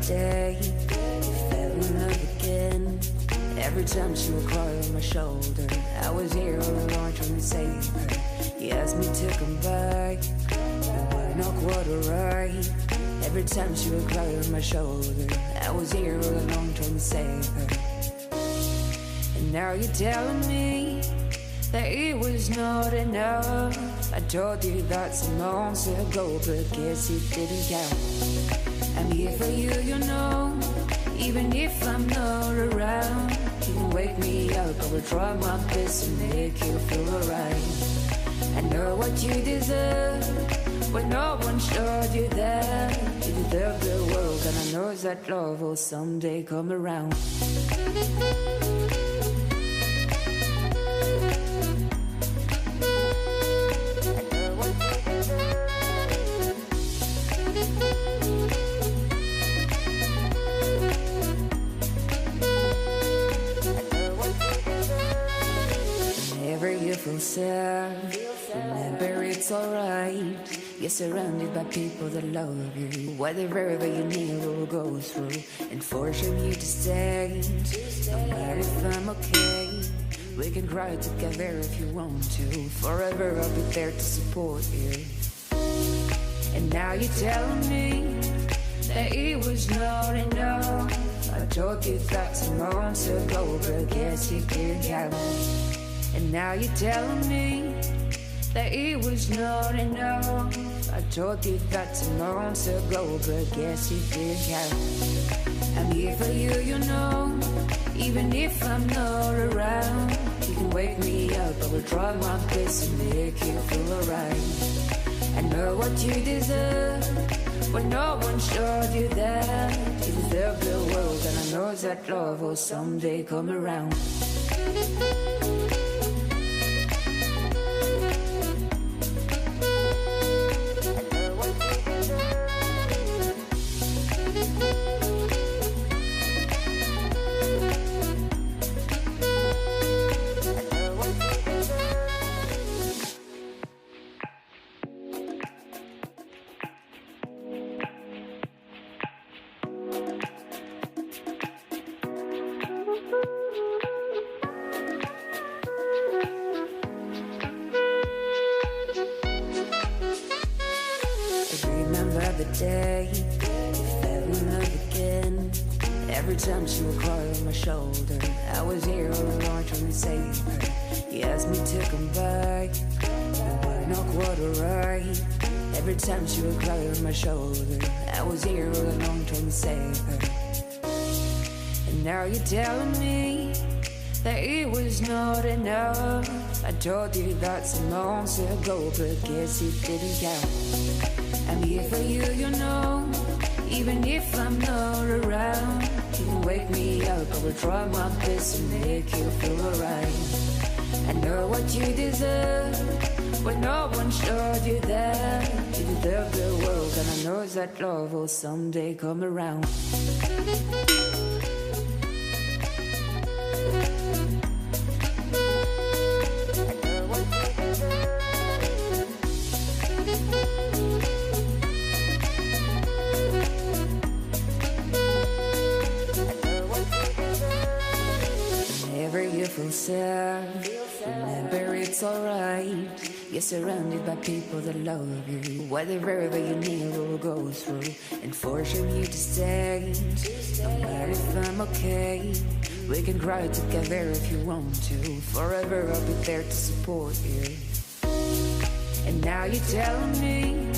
day you fell in love again. Every time she would cry on my shoulder, I was here all along trying to save her. You asked me to come back, you were not quite alright. Every time she would cry on my shoulder, I was here all along trying to save her. And now you're telling me that it was not enough. I told you that some months ago, but guess it didn't count. I'm here for you, you know, even if I'm not around. You can wake me up, I will try my best to make you feel alright. I know what you deserve, when no one showed you that. You deserve the world, and I know that love will someday come around. Feel sad, remember it's alright. You're surrounded by people that love you. Whatever you need will go through and forcing you to stay. No matter if I'm okay, we can cry together if you want to. Forever I'll be there to support you. And now you're telling me that it was not enough. I told you that some months ago, but guess you didn't count. And now you're telling me that it was not enough. I told you that some months ago, but guess you didn't count. I'm here for you, you know, even if I'm not around. You can wake me up, I will try my best to make you feel alright. I know what you deserve, when no one showed you that. You deserve the world, and I know that love will someday come around. The day you fell in love again. Every time she would cry on my shoulder, I was here all along trying to save her. You asked me to come back, you were not quite alright. Every time she would cry on my shoulder, I was here all along trying to save her. And now you're telling me that it was not enough. I told you that some months ago, but guess it didn't count. I'm here for you, you know, even if I'm not around. You can wake me up, I will try my best to make you feel alright. I know what you deserve, when no one showed you that. You deserve the world, and I know that love will someday come around. Feel sad, remember it's alright. You're surrounded by people that love you. Whatever you need will go through and forcing you to stay. No matter if I'm okay, we can cry together if you want to. Forever I'll be there to support you. And now you're telling me